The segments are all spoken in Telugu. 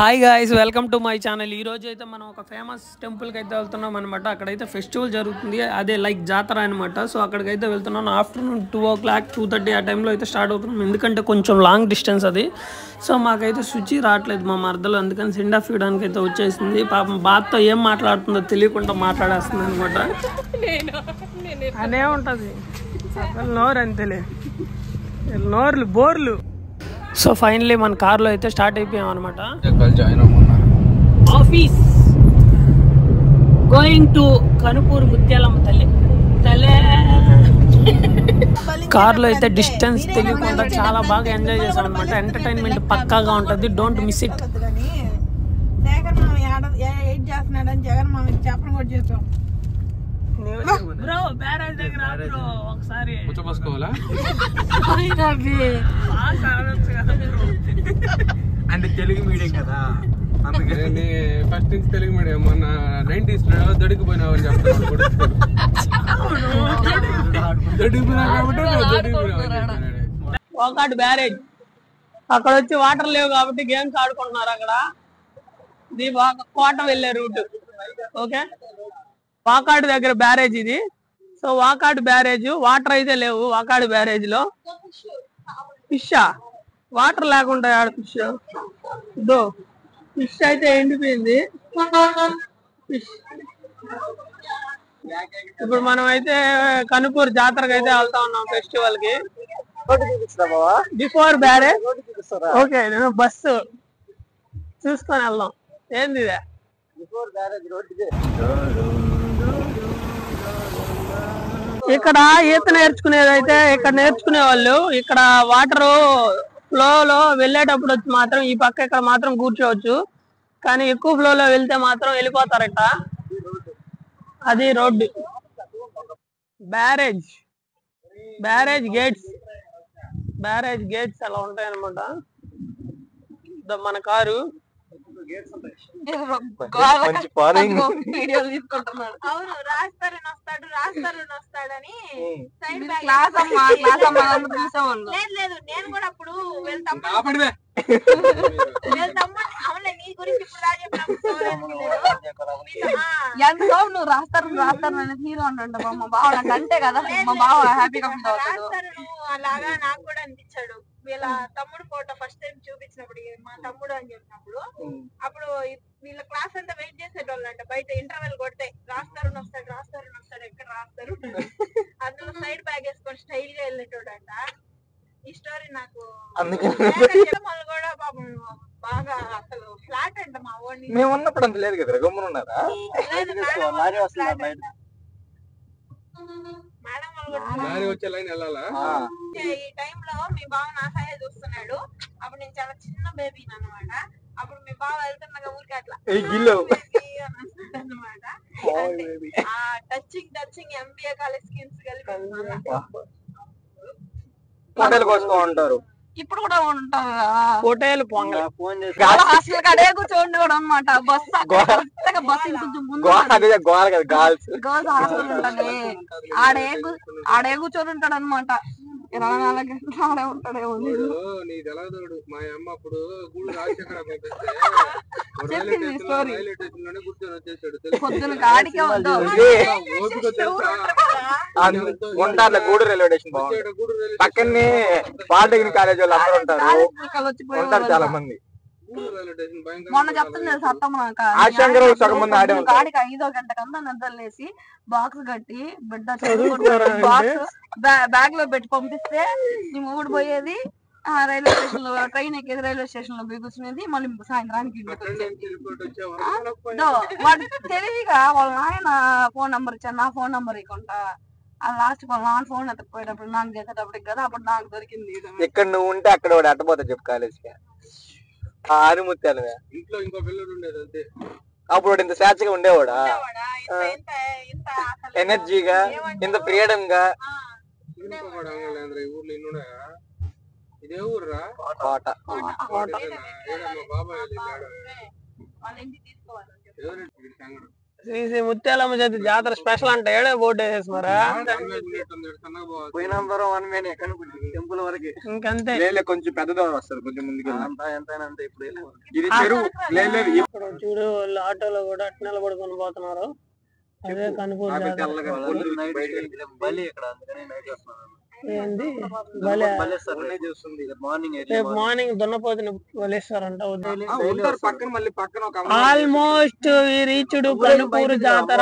Hi guys, welcome to my channel. ఈ రోజు అయితే మనం ఒక ఫేమస్ టెంపుల్కి అయితే వెళ్తున్నాం అనమాట. అక్కడైతే ఫెస్టివల్ జరుగుతుంది, అదే లైక్ జాతర అనమాట. సో అక్కడికైతే వెళ్తున్నాం. ఆఫ్టర్నూన్ 2 o'clock 2:30 ఆ టైంలో అయితే స్టార్ట్ అవుతున్నాం, ఎందుకంటే కొంచెం లాంగ్ డిస్టెన్స్ అది. సో మాకైతే శుచి రావట్లేదు మా మరదలు, అందుకని సెండ్ ఆఫ్ ఇవ్వడానికి అయితే వచ్చేసింది. పాపం బాధతో ఏం మాట్లాడుతుందో తెలియకుండా మాట్లాడేస్తుంది అనమాట. అనే ఉంటుంది నోరు అంతేలే, నోర్లు బోర్లు. సో ఫైనలీ మన కార్లో అయితే స్టార్ట్ అయిపోయాం అనమాట. Office going to Kanupur Muthyalamma తల్లి. కార్లో అయితే డిస్టెన్స్ తెలియకుండా చాలా బాగా ఎంజాయ్ చేసాం అనమాట. ఎంటర్టైన్మెంట్ పక్కాగా ఉంటుంది, don't miss it. Bro barrage దగ్గర బ్రో ఒకసారి అంటే తెలుగు మీడియం కదా, అందుకని ఫస్ట్ నుంచి తెలుగు మీడియం. మొన్న 90s లో దొడికిపోయినావు అని చెప్తాను. వాకాడు బ్యారేజ్ అక్కడ వచ్చి వాటర్ లేవు కాబట్టి గేమ్స్ ఆడుకుంటున్నారు అక్కడ. ఇది కోట వెళ్ళే రూట్. ఓకే, వాకాడు దగ్గర బ్యారేజ్ ఇది. సో వాకాడు బ్యారేజ్, వాటర్ అయితే లేవు వాకాడు బ్యారేజ్ లో. ఫిషా వాటర్ లేకుండా ఆడ ఫిష్ దో ఫిష్ అయితే ఎండిపోయింది. ఫిష్ ఇప్పుడు మనం అయితే కనుపూర్ జాతరకి అయితే వెళ్తా ఉన్నాం, ఫెస్టివల్ కి. బిఫోర్ బ్యారేజ్ ఓకే, నేను బస్సు చూసుకొని వెళ్దాం. ఏంది ఇదే ఇక్కడ ఈత నేర్చుకునేది అయితే ఇక్కడ నేర్చుకునే వాళ్ళు. ఇక్కడ వాటర్ ఫ్లోలో వెళ్ళేటప్పుడు వచ్చి మాత్రం ఈ పక్క ఇక్కడ మాత్రం కూర్చోవచ్చు, కానీ ఎక్కువ ఫ్లోలో వెళ్తే మాత్రం వెళ్ళిపోతారట. అది road. Barrage barrage gates barrage gates అలా ఉంటాయి అనమాట. మన కారు అవును, రాస్తారని వస్తాడని లేదు. నేను కూడా అప్పుడు వెళ్తాము అవునులే, నీ గురించి ఇప్పుడు ఎంతో నువ్వు రాస్తారు అని హీరో అంటుంటా మా బావ నాకు అంతే కదా. మా బావ హ్యాపీగా రాస్తారు అలాగా. నాకు కూడా అనిపించాడు. వీళ్ళ తమ్ముడు ఫోటో ఫస్ట్ టైం చూపించినప్పుడు, మా తమ్ముడు అని చెప్పినప్పుడు, అప్పుడు వీళ్ళ క్లాస్ అంతా వెయిట్ చేసేటోళ్ళు అంట బయట. ఇంటర్వెల్ కొడితే రాస్తారు ఎక్కడ రాస్తారు అందులో సైడ్ బ్యాగ్ వేసుకొని స్టైల్ గా వెళ్ళేటోడు అంట. ఈ స్టోరీ నాకు కూడా పాపం బాగా అసలు ఫ్లాట్ అంట మా ఓడి. మేము ఉన్నప్పుడు అంత లేదు కదా, గమ్మున ఉన్నారా? ఈ టైమ్ లో మీ బావ నా సహాయ చూస్తున్నాడు. అప్పుడు నేను చాలా చిన్న బేబీ అనమాట. అప్పుడు మీ బావ వెళ్తున్నా ఊరికి అట్లా అనమాట. టచింగ్ ఎంబీఏ కాలేజ్ స్కిన్స్ కలిపి ఉంటారు. ఇప్పుడు కూడా ఉంటారు హోటల్ హాస్టల్ కడే కూర్చోండి కూడా అనమాట. బస్సు కొంచెం ముందు గర్ల్స్ హాస్టల్ ఉంటుంది. ఆడే కూర్చొని ఉంటాడు అనమాట. 24 గంటలు ఆడే ఉంటాడేమో. మా అమ్మ అప్పుడు గూడు రాజశేఖర చెప్పింది స్టోరీ. పొద్దున ఆడికే గూడు రైల్వే స్టేషన్ పక్కనే పాలిటెక్నిక్ కాలేజ్ వాళ్ళు అందరూ ఉంటారు చాలా మంది. మొన్న చెప్తుంది సత్తమ్మ గాడికి 5వ గంట కన్నా నిద్రలేసి బాక్స్ కట్టి బిడ్డ బాక్స్ బ్యాగ్ లో పెట్టి పంపిస్తే నీ మొగుడు పోయేది రైల్వే స్టేషన్ లో, ట్రైన్ ఎక్కేది రైల్వే స్టేషన్ లో పోయి కూర్చునేది. మళ్ళీ సాయంత్రానికి వాడు తెలివిగా వాళ్ళ నాయన ఫోన్ నెంబర్ ఇచ్చాను, నా ఫోన్ నెంబర్ ఇవ్వకుండా లాస్ట్ వాళ్ళ నాన్న ఫోన్ ఎత్తకపోయేటప్పుడు నాకు చేసేటప్పటికి కదా అప్పుడు నాకు దొరికింది. ఇక్కడ నువ్వు ఉంటే అక్కడ వాడు అట్టపోతా చెప్పు కాలేజ్కి ఆరిముత్యాలు. ఇంట్లో ఇంకో పిల్లడు ఉండేది అంతే. అప్పుడు ఇంత స్వేచ్ఛగా ఉండేవాడా, ఎనర్జీగా, ఇంత ఫ్రీడమ్ గా. ఊర్లో ఇన్నున్నా. ఇదే ఊర్రా కోట. శ్రీ శ్రీ ముత్యాలమ్మ జాతర స్పెషల్ అంటే ఏడే బోర్డు వేసేసి మరా పోయినంబరం 1 మేనే టెంపుల్ వరకు ఇంకంతే. కొంచెం పెద్ద దూరం వస్తారు, కొంచెం ముందుకు ఎంతైనా అంతే. ఇప్పుడు ఇది చెరువు లేదు. ఇప్పుడు చూడు వాళ్ళు ఆటోలో కూడా అట్లా నిలబడుకొని పోతున్నారు. అదే కనుపూరు ఏంది రేపు మార్నింగ్ దున్నపోతుని వలేస్తారంట. ఆల్మోస్ట్ రీచ్డ్ కనుపూరు జాతర.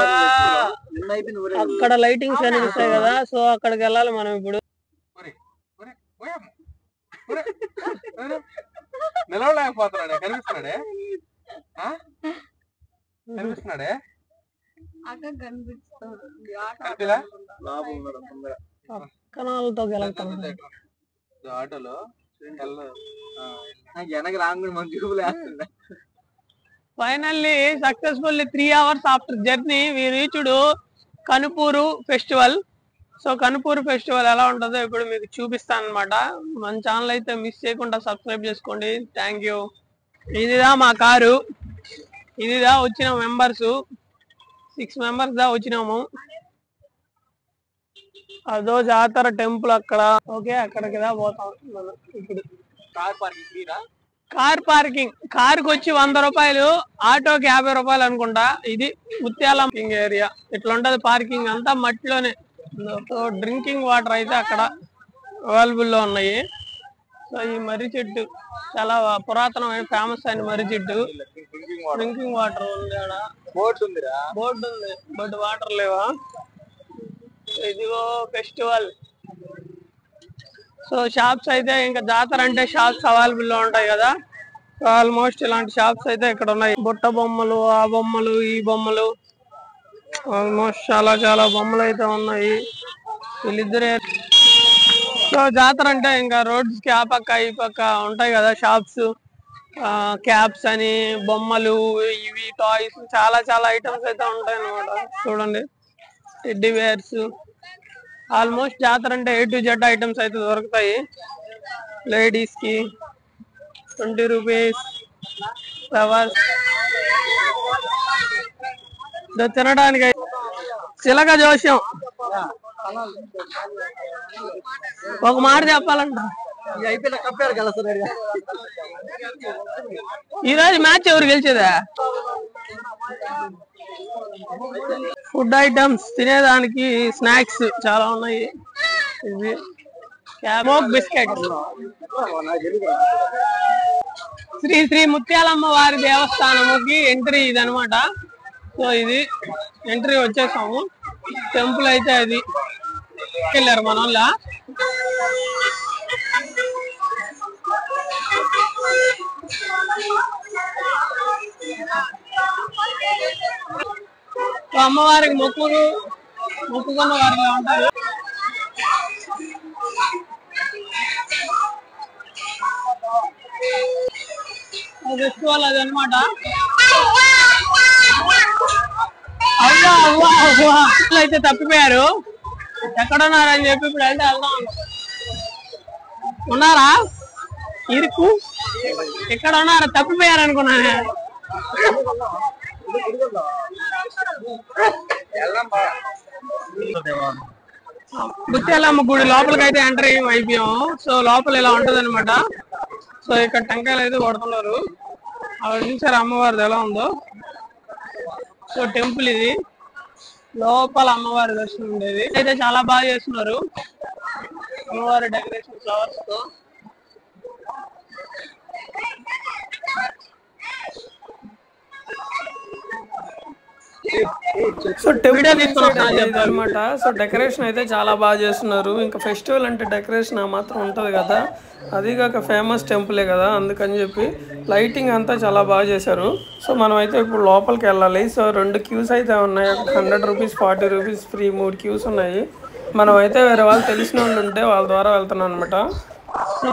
అక్కడ లైటింగ్స్ కనిపిస్తాయి కదా, సో అక్కడికి వెళ్ళాలి మనం ఇప్పుడు. నిలవలేకపోతున్నాడే, కనిపిస్తున్నాడే కణాలతో ఆటోలో వెనక రాంగుడు మన జూబులు వేస్తుండే. Finally successfully 3 hours after journey we reached Kanupuru festival. So Kanupuru festival ఎలా ఉంటుందో ఇప్పుడు మీకు చూపిస్తాను అనమాట. మన ఛానల్ అయితే మిస్ చేయకుండా సబ్స్క్రైబ్ చేసుకోండి. Thank you. ఇదిదా మా కారు, ఇదిదా వచ్చిన మెంబర్స్, 6 members దా వచ్చినాము. అదో జాతర టెంపుల్ అక్కడ. ఓకే, అక్కడికి దా పోతాం మనం ఇప్పుడు. కార్ పార్కింగ్, కారుకి వచ్చి 100 రూపాయలు, ఆటోకి 50 రూపాయలు అనుకుంటా. ఇది ముత్యాలమ్మ ఏరియా. ఇట్లా ఉంటది పార్కింగ్ అంతా మట్టిలోనే. సో డ్రింకింగ్ వాటర్ అయితే అక్కడ అవైలబుల్ లో ఉన్నాయి. సో ఈ మర్రి చెట్టు చాలా పురాతనమైన ఫేమస్ అయిన మర్రి చెట్టు. డ్రింకింగ్ వాటర్ ఉంది ఆడ. బోర్డు ఉంది బట్ వాటర్ లేవా. ఇదిగో ఫెస్టివల్. సో షాప్స్ అయితే ఇంకా జాతర అంటే షాప్స్ అవైలబుల్ లో ఉంటాయి కదా. సో ఆల్మోస్ట్ ఇలాంటి షాప్స్ అయితే ఇక్కడ ఉన్నాయి. బుట్ట బొమ్మలు, ఆ బొమ్మలు, ఈ బొమ్మలు, ఆల్మోస్ట్ చాలా బొమ్మలు అయితే ఉన్నాయి. వీళ్ళిద్దరే. సో జాతర అంటే ఇంకా రోడ్స్ కి ఆ పక్క ఈ పక్క ఉంటాయి కదా షాప్స్. క్యాప్స్ అని, బొమ్మలు, ఇవి టాయ్స్, చాలా ఐటమ్స్ అయితే ఉంటాయి అన్నమాట. చూడండి, టెడ్డీ వేర్స్. ఆల్మోస్ట్ జాతర అంటే A to Z ఐటమ్స్ అయితే దొరుకుతాయి. లేడీస్ కి 20 రూపీస్ ఫ్లవర్స్ తినడానికి. చిలక జోస్యం ఒక మాట చెప్పాలంట. ఈరోజు మ్యాచ్ ఎవరు గెలిచేదా? ఫుడ్ ఐటమ్స్, తినేదానికి స్నాక్స్ చాలా ఉన్నాయి. ఇది స్మోక్ బిస్కెట్. శ్రీ శ్రీ ముత్యాలమ్మ వారి దేవస్థానముకి ఎంట్రీ ఇది అనమాట. సో ఇది ఎంట్రీ వచ్చేసాము. టెంపుల్ అయితే అది వెళ్ళారు మన వాళ్ళ. అమ్మవారికి మొక్కుకున్న వారిగా ఉంటారు. ఫెస్టివల్ అది అనమాట. అయితే తప్పిపోయారు, ఎక్కడున్నారని చెప్పి ఇప్పుడు వెళ్తే వెళ్దాం. ఉన్నారా? ఇరుకు ఎక్కడ ఉన్నారా? తప్పిపోయారు అనుకున్నాను. ముత్యాలమ్మ గుడి లోపలికి అయితే ఎంటర్ అయిపోయాం. సో లోపల ఇలా ఉంటది అనమాట. సో ఇక్కడ టెంకాయలు అయితే కొడుతున్నారు. అక్కడ చూసారు అమ్మవారిది ఎలా ఉందో. సో టెంపుల్ ఇది, లోపల అమ్మవారి దర్శనం ఉండేది. అయితే చాలా బాగా చేస్తున్నారు అమ్మవారి డెకరేషన్ ఫ్లవర్స్ తో. సో అనమాట. సో డెకరేషన్ అయితే చాలా బాగా చేస్తున్నారు. ఇంకా ఫెస్టివల్ అంటే డెకరేషన్ ఆ మాత్రం ఉంటది కదా. అది కాక ఫేమస్ టెంపులే కదా, అందుకని చెప్పి లైటింగ్ అంతా చాలా బాగా చేశారు. సో మనం అయితే ఇప్పుడు లోపలికి వెళ్ళాలి. సో 2 క్యూస్ అయితే ఉన్నాయి. 100 రూపీస్, 40 రూపీస్ ఫ్రీ 3 క్యూస్ ఉన్నాయి. మనం అయితే వేరే వాళ్ళు తెలిసిన వాళ్ళు ఉంటే వాళ్ళ ద్వారా వెళ్తున్నాం అనమాట. సో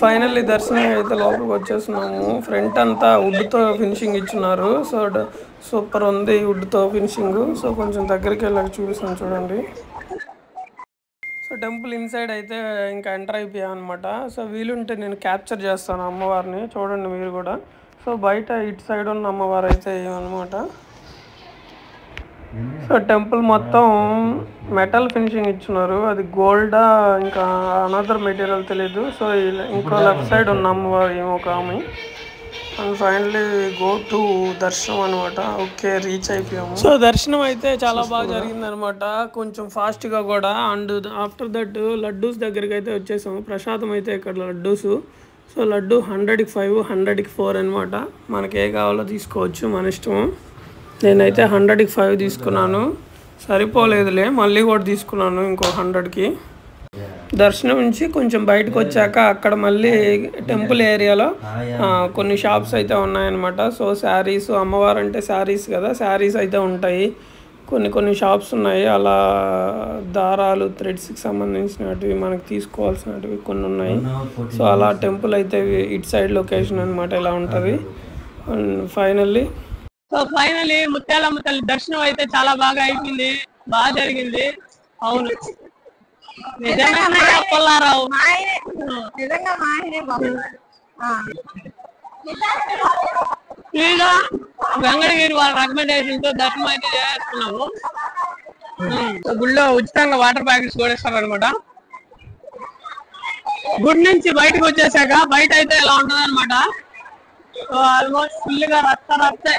ఫైనల్లీ దర్శనం అయితే లోపలికి వచ్చేస్తున్నాము. ఫ్రంట్ అంతా వుడ్ తో ఫినిషింగ్ ఇచ్చున్నారు. సో సూపర్ ఉంది వుడ్ తో ఫినిషింగ్. సో కొంచెం దగ్గరికి వెళ్ళాక చూపిస్తాను చూడండి. సో టెంపుల్ ఇన్సైడ్ అయితే ఇంకా ఎంటర్ అయిపోయాం అనమాట. సో వీలుంటే నేను క్యాప్చర్ చేస్తాను అమ్మవారిని, చూడండి మీరు కూడా. సో బయట ఇటు సైడ్ ఉన్న అమ్మవారు అయితే అనమాట. సో టెంపుల్ మొత్తం మెటల్ ఫినిషింగ్ ఇచ్చున్నారు, అది గోల్డా ఇంకా అనదర్ మెటీరియల్ తెలీదు. సో ఇంకో లెఫ్ట్ సైడ్ ఉన్న అమ్మవారు ఏమో ఒక ఆమె. అండ్ ఫైనల్లీ గో టు దర్శనం అనమాట. ఓకే, రీచ్ అయిపోయాము. సో దర్శనం అయితే చాలా బాగా జరిగింది అనమాట, కొంచెం ఫాస్ట్గా కూడా. అండ్ ఆఫ్టర్ దట్ లడ్డూస్ దగ్గరికి అయితే వచ్చేసాము. ప్రసాదం అయితే ఇక్కడ లడ్డూస్. సో లడ్డు 100కి 5, 100కి 4 అనమాట. మనకి ఏ కావాలో తీసుకోవచ్చు, మన ఇష్టం. నేనైతే 100కి 5 తీసుకున్నాను, సరిపోలేదులే, మళ్ళీ కూడా తీసుకున్నాను ఇంకో 100కి. దర్శనం నుంచి కొంచెం బయటకు వచ్చాక అక్కడ మళ్ళీ టెంపుల్ ఏరియాలో కొన్ని షాప్స్ అయితే ఉన్నాయన్నమాట. సో శారీస్, అమ్మవారు అంటే శారీస్ కదా, శారీస్ అయితే ఉంటాయి. కొన్ని షాప్స్ ఉన్నాయి, అలా దారాలు థ్రెడ్స్కి సంబంధించినవి మనకు తీసుకోవాల్సినవి కొన్ని ఉన్నాయి. సో అలా టెంపుల్ అయితే ఇటు సైడ్ లొకేషన్ అనమాట, ఇలా ఉంటుంది. అండ్ ఫైనల్లీ ముత్యాలమ్మ తల్లి దర్శనం అయితే చాలా బాగా అయిపోయింది, బాగా జరిగింది. అవును, నిజంగా పుల్లారావు వెంకటగిరి వాళ్ళ రికమెండేషన్ తో దర్శనం అయితే చేసుకున్నాము. గుడిలో ఉచితంగా వాటర్ ప్యాకెట్స్ కూడా ఇస్తారనమాట. గుడి నుంచి బయటకు వచ్చేసాక బయట అయితే ఇలా ఉంటది అనమాట. ఆల్మోస్ట్ ఫుల్ గా రక్తే.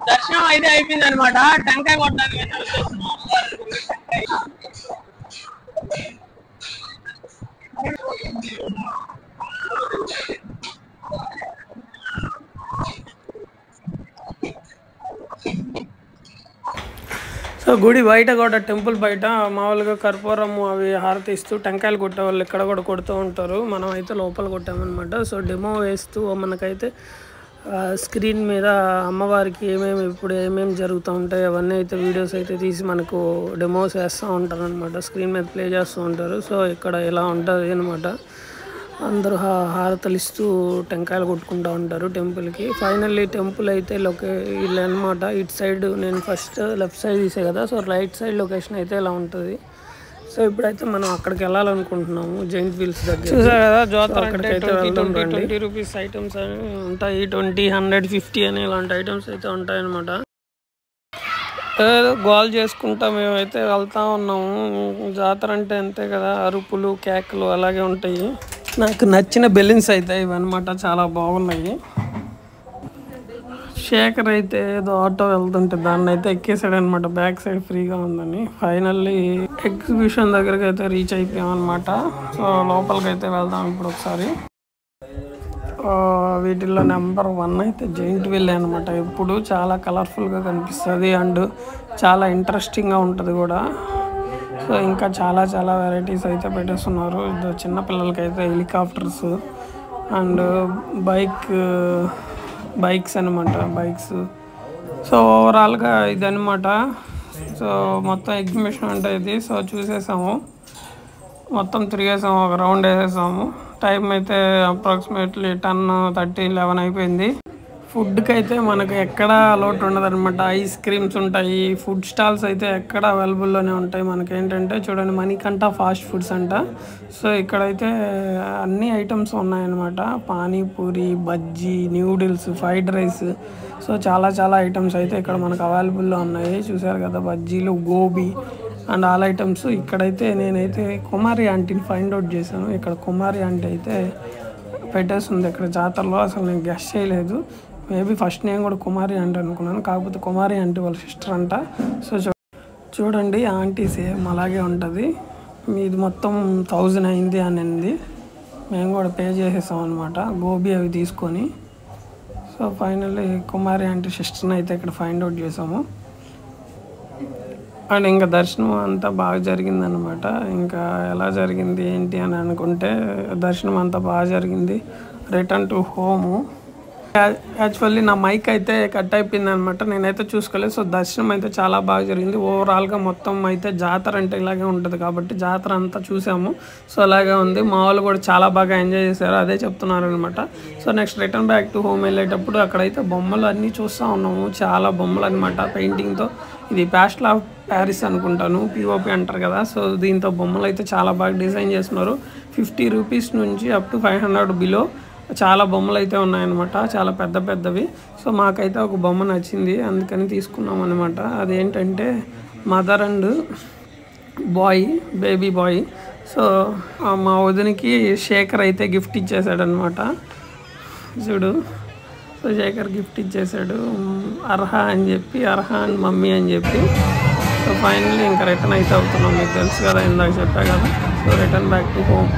దర్శనం అయితే అయిపోయింది అనమాట. టెంకాయ కొట్టడానికి సో గుడి బయట కూడా, టెంపుల్ బయట మామూలుగా కర్పూరం అవి హారతి ఇస్తూ టెంకాయలు కొట్టే వాళ్ళు ఇక్కడ కూడా కొడుతూ ఉంటారు. మనం అయితే లోపల కొట్టామన్నమాట. సో డెమో వేస్తూ మనకైతే స్క్రీన్ మీద అమ్మవారికి ఇప్పుడు ఏమేమి జరుగుతూ ఉంటాయి అవన్నీ అయితే వీడియోస్ అయితే తీసి మనకు డెమోస్ వేస్తూ ఉంటారు అనమాట, స్క్రీన్ మీద ప్లే చేస్తూ ఉంటారు. సో ఇక్కడ ఇలా ఉంటుంది అనమాట. అందరూ హారతలు ఇస్తూ టెంకాయలు కొట్టుకుంటూ ఉంటారు టెంపుల్కి. ఫైనల్లీ టెంపుల్ అయితే ఇలా అనమాట. ఇటు సైడ్ నేను ఫస్ట్ లెఫ్ట్ సైడ్ తీసే కదా, సో రైట్ సైడ్ లొకేషన్ అయితే ఇలా ఉంటుంది. సో ఇప్పుడైతే మనం అక్కడికి వెళ్ళాలనుకుంటున్నాము, జైంట్ వీల్స్ దగ్గర. చూసారు కదా, జాతర అక్కడికైతే వెళ్దాం రండి. 20 రూపీస్ ఐటమ్స్ ఉంటాయి, 20, 100, 50 అని ఇలాంటి ఐటమ్స్ అయితే ఉంటాయి అనమాట. గోల్ చేసుకుంటా మేమైతే వెళ్తా ఉన్నాము. జాతర అంటే అంతే కదా, అరుపులు కేకలు అలాగే ఉంటాయి. నాకు నచ్చిన బెలూన్స్ అయితే ఇవన్నమాట, చాలా బాగున్నాయి. శేఖర్ అయితే ఏదో ఆటో వెళ్తుంటే దాన్ని అయితే ఎక్కేసాడు అనమాట, బ్యాక్ సైడ్ ఫ్రీగా ఉందని. ఫైనల్లీ ఎగ్జిబిషన్ దగ్గరికి అయితే రీచ్ అయిపోయాం అనమాట. సో లోపలికి అయితే వెళ్దాం ఇప్పుడు ఒకసారి. వీటిల్లో నెంబర్ 1 అయితే జైంట్ వీల్ అనమాట. ఇప్పుడు చాలా కలర్ఫుల్గా కనిపిస్తుంది అండ్ చాలా ఇంట్రెస్టింగ్గా ఉంటుంది కూడా. సో ఇంకా చాలా వెరైటీస్ అయితే పెట్టేస్తున్నారు. చిన్నపిల్లలకి అయితే హెలికాప్టర్స్ అండ్ బైక్స్ అనమాట, బైక్స్. సో ఓవరాల్గా ఇదనమాట. సో మొత్తం ఎగ్జిబిషన్ అంటే ఇది. సో చూసేసాము, మొత్తం తిరిగేసాము, ఒక రౌండ్ వేసేసాము. టైం అయితే అప్రాక్సిమేట్లీ 10:30, 11 అయిపోయింది. ఫుడ్కి అయితే మనకు ఎక్కడ లోటు ఉండదు అనమాట. ఐస్ క్రీమ్స్ ఉంటాయి, ఫుడ్ స్టాల్స్ అయితే ఎక్కడ అవైలబుల్లోనే ఉంటాయి. మనకి ఏంటంటే చూడండి, మణికంఠ ఫాస్ట్ ఫుడ్స్ అంట. సో ఇక్కడైతే అన్ని ఐటమ్స్ ఉన్నాయన్నమాట. Panipuri, bajji, noodles, fried rice. So చాలా ఐటమ్స్ అయితే ఇక్కడ మనకు అవైలబుల్లో ఉన్నాయి. చూసారు కదా, బజ్జీలు, గోబీ అండ్ ఆల్ ఐటమ్స్. ఇక్కడైతే నేనైతే కుమారి ఆంటీని ఫైండ్ అవుట్ చేశాను. ఇక్కడ కుమారి ఆంటీ అయితే పెట్టేస్తుంది ఇక్కడ జాతరలో. అసలు నేను గెస్ చేయలేదు. మేబీ ఫస్ట్ నేను కూడా కుమారి ఆంటీ అనుకున్నాను, కాకపోతే కుమారి ఆంటీ వాళ్ళ సిస్టర్ అంట. సో చూడండి, ఆంటీ సేమ్ అలాగే ఉంటుంది. మీది మొత్తం 1000 అయింది అనింది. మేము కూడా పే చేసేసాం అనమాట, గోబీ అవి తీసుకొని. సో ఫైనల్లీ కుమారి ఆంటీ సిస్టర్ని అయితే ఇక్కడ ఫైండ్ అవుట్ చేసాము. అండ్ ఇంకా దర్శనం అంతా బాగా జరిగిందనమాట. ఇంకా ఎలా జరిగింది ఏంటి అని అనుకుంటే, దర్శనం అంతా బాగా జరిగింది. Return to home. యాక్చువల్లీ నా మైక్ అయితే కట్ అయిపోయింది అనమాట, నేనైతే చూసుకోలేదు. సో దర్శనం అయితే చాలా బాగా జరిగింది. ఓవరాల్గా మొత్తం అయితే జాతర అంటే ఇలాగే ఉంటుంది కాబట్టి జాతర అంతా చూసాము. సో అలాగే ఉంది. మా వాళ్ళు కూడా చాలా బాగా ఎంజాయ్ చేశారు, అదే చెప్తున్నారు అనమాట. So next return back to home వెళ్ళేటప్పుడు అక్కడైతే బొమ్మలు అన్నీ చూస్తూ ఉన్నాము. చాలా బొమ్మలు అనమాట పెయింటింగ్తో. ఇది ప్యాస్టల్ ఆఫ్ ప్యారిస్ అనుకుంటాను, పిఓపి అంటారు కదా. సో దీంతో బొమ్మలు అయితే చాలా బాగా డిజైన్ చేస్తున్నారు. 50 రూపీస్ నుంచి అప్ టు 500 బిలో చాలా బొమ్మలు అయితే ఉన్నాయన్నమాట, చాలా పెద్ద పెద్దవి. సో మాకైతే ఒక బొమ్మ నచ్చింది, అందుకని తీసుకున్నాం అనమాట. అదేంటంటే mother and boy, baby boy. So మా వదినికి శేఖర్ అయితే గిఫ్ట్ ఇచ్చేసాడనమాట. చూడు, సో శేఖర్ గిఫ్ట్ ఇచ్చేసాడు అర్హా అని చెప్పి, అర్హా అండ్ మమ్మీ అని చెప్పి. సో ఫైనల్లీ ఇంకా రిటర్న్ అయితే అవుతున్నాం. మీకు తెలుసు కదా, ఇందాక చెప్పా కదా. So return back to home.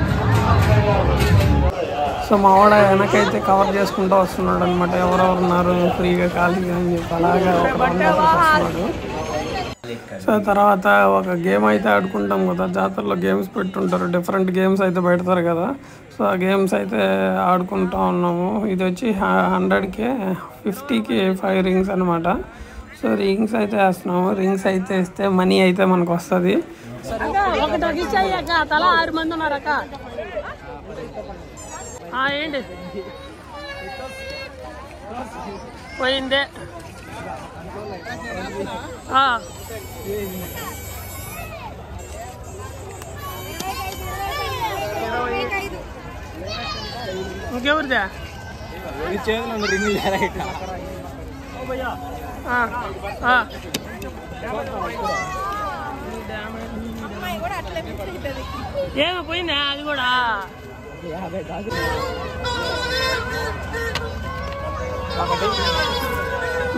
So మా వాడ వెనకైతే కవర్ చేసుకుంటూ వస్తున్నాడు అనమాట. ఎవరెవరు ఉన్నారు ఫ్రీగా ఖాళీగా అని చెప్పి అలాగా ఒక రౌండ్ వస్తున్నాడు. సో తర్వాత ఒక గేమ్ అయితే ఆడుకుంటాం కదా, జాతరలో గేమ్స్ పెట్టుంటారు, డిఫరెంట్ గేమ్స్ అయితే పెడతారు కదా. సో ఆ గేమ్స్ అయితే ఆడుకుంటూ ఉన్నాము. ఇది వచ్చి 100కి 50కి 5 రింగ్స్ అనమాట. సో రింగ్స్ అయితే వేస్తున్నాము. రింగ్స్ అయితే ఇస్తే మనీ అయితే మనకు వస్తుంది. తలా 6 మంది ఉన్నారు అక్క. ఏంటి పోయిందే. ఇంకెవరిదా ఏమో పోయిందా అది కూడా.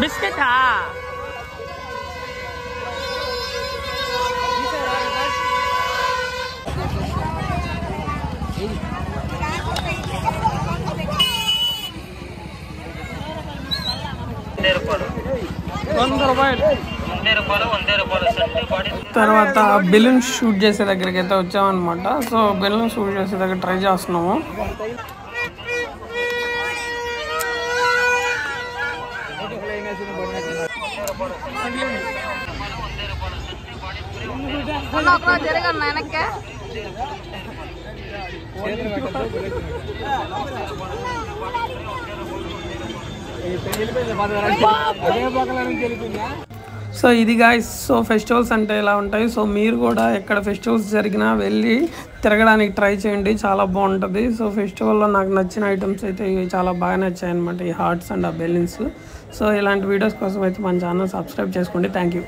బిస్కెటా తర్వాత బెలూన్ షూట్ చేసే దగ్గరికి అయితే వచ్చామన్నమాట. సో బెలూన్ షూట్ చేసే దగ్గర ట్రై చేస్తున్నాము. జరగన్నా వెనక్కే. సో ఇది గాయ్స్, సో ఫెస్టివల్స్ అంటే ఇలా ఉంటాయి. సో మీరు కూడా ఎక్కడ ఫెస్టివల్స్ జరిగినా వెళ్ళి తిరగడానికి ట్రై చేయండి, చాలా బాగుంటుంది. సో ఫెస్టివల్లో నాకు నచ్చిన ఐటమ్స్ అయితే ఇవి చాలా బాగా నచ్చాయి అనమాట, ఈ హార్ట్స్ అండ్ ఆ బెలూన్స్. సో ఇలాంటి వీడియోస్ కోసం అయితే మన ఛానల్ సబ్స్క్రైబ్ చేసుకోండి. Thank you.